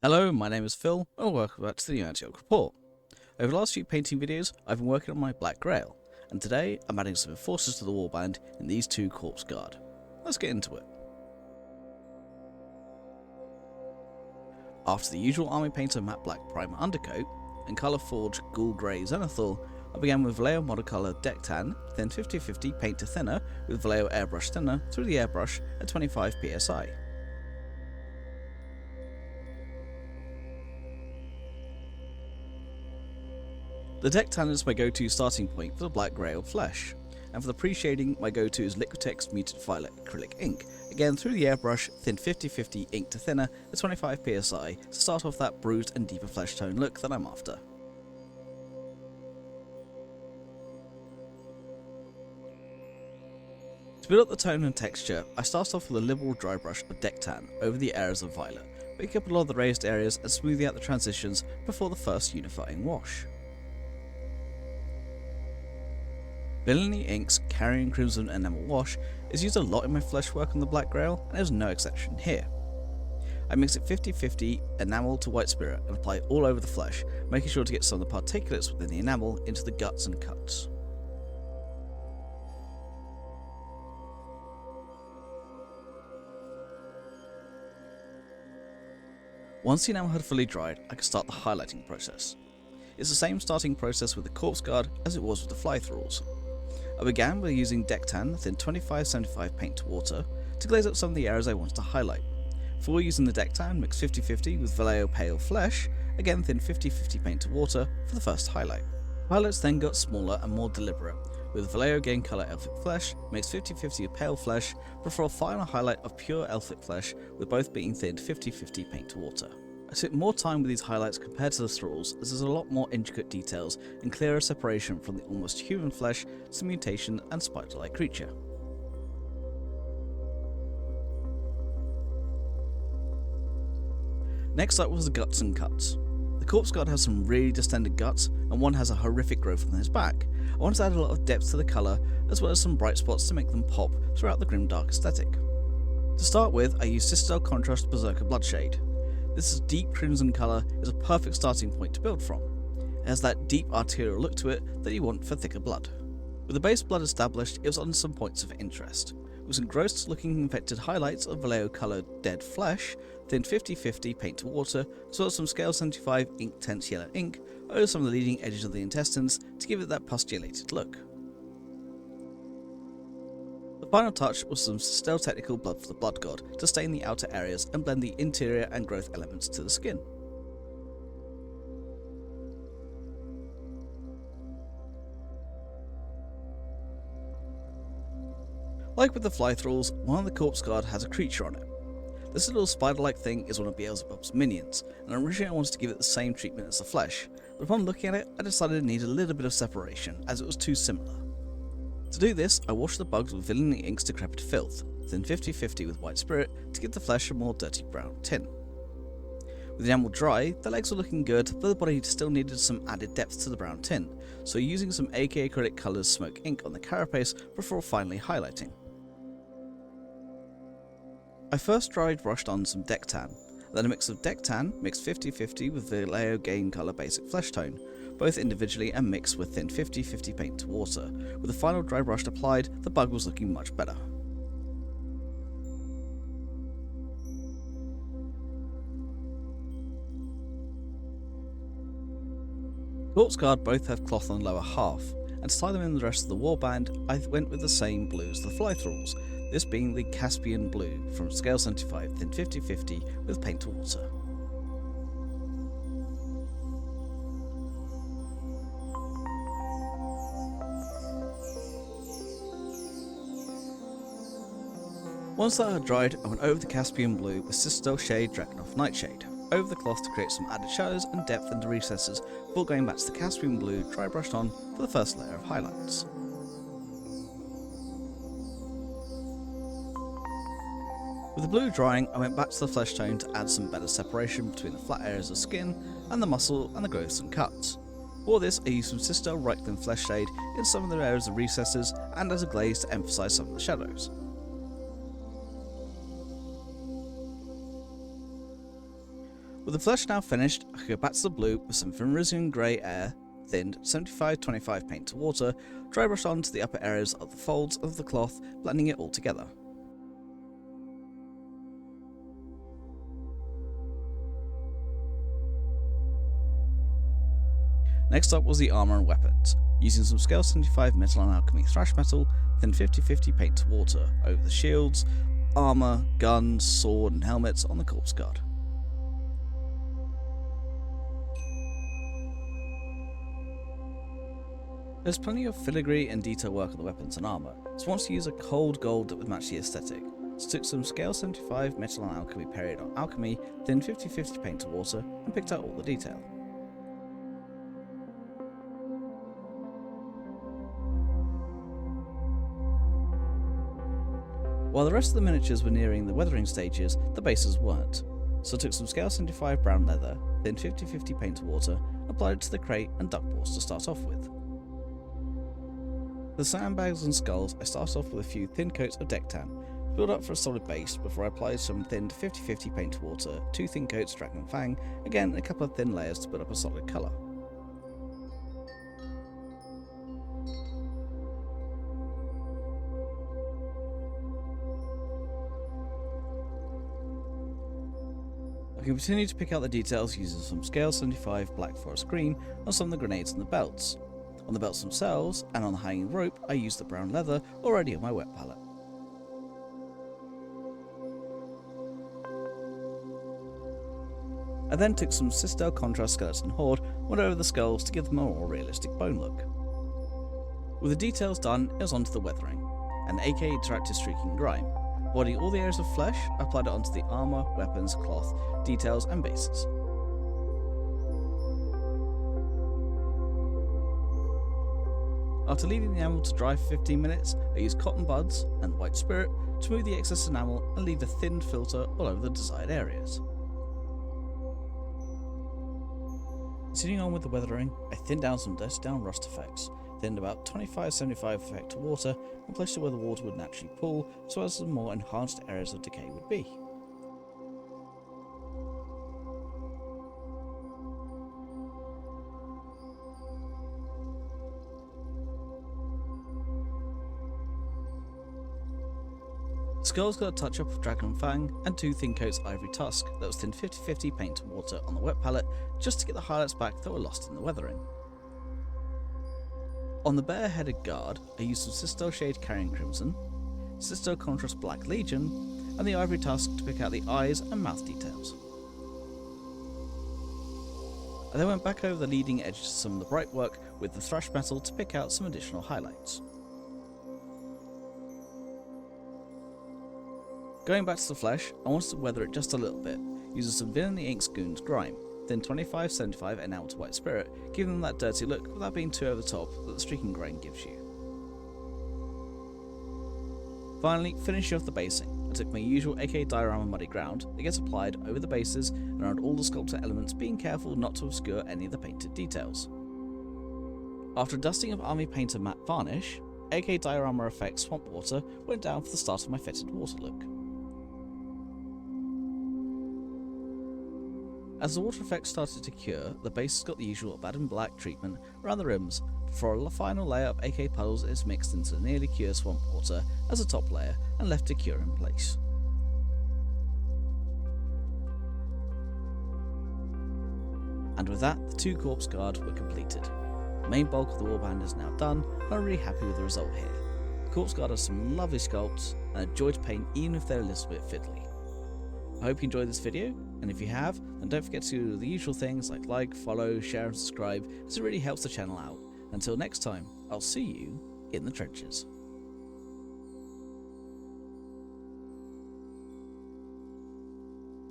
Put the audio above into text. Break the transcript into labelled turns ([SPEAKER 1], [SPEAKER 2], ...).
[SPEAKER 1] Hello, my name is Phil, and welcome back to the Antioch Report. Over the last few painting videos, I've been working on my Black Grail, and today I'm adding some enforcers to the warband in these two Corpse Guard. Let's get into it. After the usual Army Painter matte black primer undercoat and colour forged ghoul grey zenithal, I began with Vallejo Monocolor Deck Tan, then 50/50 paint to thinner with Vallejo Airbrush Thinner through the airbrush at 25 psi. The Deck Tan is my go-to starting point for the Black Grail Flesh, and for the pre-shading my go-to is Liquitex Muted Violet Acrylic Ink, again through the airbrush, thin 50/50 ink to thinner at 25 psi to start off that bruised and deeper flesh tone look that I'm after. To build up the tone and texture, I start off with a liberal dry brush of Deck Tan over the areas of violet, picking up a lot of the raised areas and smoothing out the transitions before the first unifying wash. Villainy Ink's Carrying Crimson Enamel Wash is used a lot in my flesh work on the Black Grail, and is no exception here. I mix it 50/50 enamel to white spirit and apply it all over the flesh, making sure to get some of the particulates within the enamel into the guts and cuts. Once the enamel had fully dried, I could start the highlighting process. It's the same starting process with the Corpse Guard as it was with the Fly Thralls. I began by using Deck Tan thin 25/75 paint to water to glaze up some of the areas I wanted to highlight. Before using the Deck Tan, mix 50/50 with Vallejo Pale Flesh, again thin 50/50 paint to water for the first highlight. Highlights then got smaller and more deliberate, with Vallejo Gain Color Elfic Flesh mixed 50/50 with Pale Flesh before a final highlight of pure Elfic Flesh, with both being thinned 50/50 paint to water. I took more time with these highlights compared to the Thralls, as there's a lot more intricate details and clearer separation from the almost human flesh to mutation and spider-like creature. Next up was the guts and cuts. The Corpse Guard has some really distended guts, and one has a horrific growth on his back. I wanted to add a lot of depth to the colour, as well as some bright spots to make them pop throughout the grimdark aesthetic. To start with, I used Citadel Contrast Berserker Bloodshade. This deep crimson colour is a perfect starting point to build from. It has that deep arterial look to it that you want for thicker blood. With the base blood established, it was on some points of interest, with some gross looking infected highlights of Vallejo coloured dead flesh, thin 50/50 paint to water, as well as some scale 75 ink tense yellow ink over some of the leading edges of the intestines to give it that pustulated look. The final touch was some still technical blood for the Blood God to stain the outer areas and blend the interior and growth elements to the skin. Like with the Fly Thralls, one of the Corpse Guard has a creature on it. This little spider-like thing is one of Beelzebub's minions, and originally I wanted to give it the same treatment as the flesh, but upon looking at it, I decided it needed a little bit of separation, as it was too similar. To do this, I washed the bugs with Villainy Ink's Decrepit Filth, thin 50/50 with White Spirit to give the flesh a more dirty brown tint. With the enamel dry, the legs were looking good, but the body still needed some added depth to the brown tint, so using some AK Acrylic Colors Smoke ink on the carapace before finally highlighting. I first dry brushed on some Deck Tan, then a mix of Deck Tan mixed 50/50 with Vallejo Gain Color Basic Flesh Tone, both individually and mixed with thin 50/50 paint to water. With the final dry brush applied, the bug was looking much better. Corpse Guard both have cloth on the lower half, and to tie them in the rest of the warband, I went with the same blue as the Fly Thralls, this being the Caspian Blue from scale 75 thin 50/50 with paint to water. Once that had dried, I went over the Caspian Blue with Citadel Shade Draconoff Nightshade over the cloth to create some added shadows and depth in the recesses before going back to the Caspian Blue dry brushed on for the first layer of highlights. With the blue drying, I went back to the flesh tone to add some better separation between the flat areas of skin and the muscle and the growths and cuts. For this, I used some Citadel Reichlin Flesh Shade in some of the areas of recesses and as a glaze to emphasise some of the shadows. With the flesh now finished, I can go back to the blue with some Virizion Grey Air, thinned 75-25 paint to water, dry brush onto the upper areas of the folds of the cloth, blending it all together. Next up was the armour and weapons, using some scale 75 metal and alchemy thrash metal, then 50-50 paint to water over the shields, armour, guns, sword and helmets on the corpse guard. There's plenty of filigree and detail work on the weapons and armour, so I wanted to use a cold gold that would match the aesthetic, so took some scale 75 metal and alchemy period on alchemy, then 50-50 paint to water, and picked out all the detail. While the rest of the miniatures were nearing the weathering stages, the bases weren't, so I took some scale 75 brown leather, then 50-50 paint to water, applied it to the crate and duck boards to start off with. For the sandbags and skulls, I started off with a few thin coats of deck tan, to build up for a solid base before I applied some thinned 50-50 paint to water, 2 thin coats Dragon Fang, again a couple of thin layers to build up a solid colour. I continued to pick out the details using some scale 75 black forest green on some of the grenades and the belts. On the belts themselves, and on the hanging rope, I used the brown leather already on my wet palette. I then took some Sistel Contrast Skeleton Horde, went over the skulls to give them a more realistic bone look. With the details done, it was onto the weathering, and AK Interactive Streaking Grime. Bodying all the areas of flesh, I applied it onto the armour, weapons, cloth, details and bases. After leaving the enamel to dry for 15 minutes, I used cotton buds and white spirit to remove the excess enamel and leave a thin filter all over the desired areas. Continuing on with the weathering, I thinned down some dust down rust effects, thinned about 25-75 effect to water and placed it where the water would naturally pool so as the more enhanced areas of decay would be. Skull's got a touch up of Dragon Fang and 2 thin coats Ivory Tusk that was thinned 50-50 paint to water on the wet palette just to get the highlights back that were lost in the weathering. On the bare-headed guard, I used some Sistel Shade Carrying Crimson, Sistel Contrast Black Legion, and the Ivory Tusk to pick out the eyes and mouth details. I then went back over the leading edge to some of the bright work with the thrash metal to pick out some additional highlights. Going back to the flesh, I wanted to weather it just a little bit, using some Villainy Inks Goons Grime, then 25-75 enamel to white spirit, giving them that dirty look without being too over the top that the streaking grain gives you. Finally, finishing off the basing, I took my usual AK diorama muddy ground that gets applied over the bases and around all the sculpture elements, being careful not to obscure any of the painted details. After a dusting of Army Painter matte varnish, AK diorama effect swamp water went down for the start of my fetid water look. As the water effect started to cure, the base has got the usual Abaddon black treatment around the rims before a final layer of AK puddles is mixed into nearly cured swamp water as a top layer and left to cure in place. And with that, the 2 corpse guard were completed. The main bulk of the warband is now done, and I'm really happy with the result here. The corpse guard has some lovely sculpts and a joy to paint even if they're a little bit fiddly. I hope you enjoyed this video, and if you have, then don't forget to do the usual things like, follow, share and subscribe, as it really helps the channel out. Until next time, I'll see you in the trenches.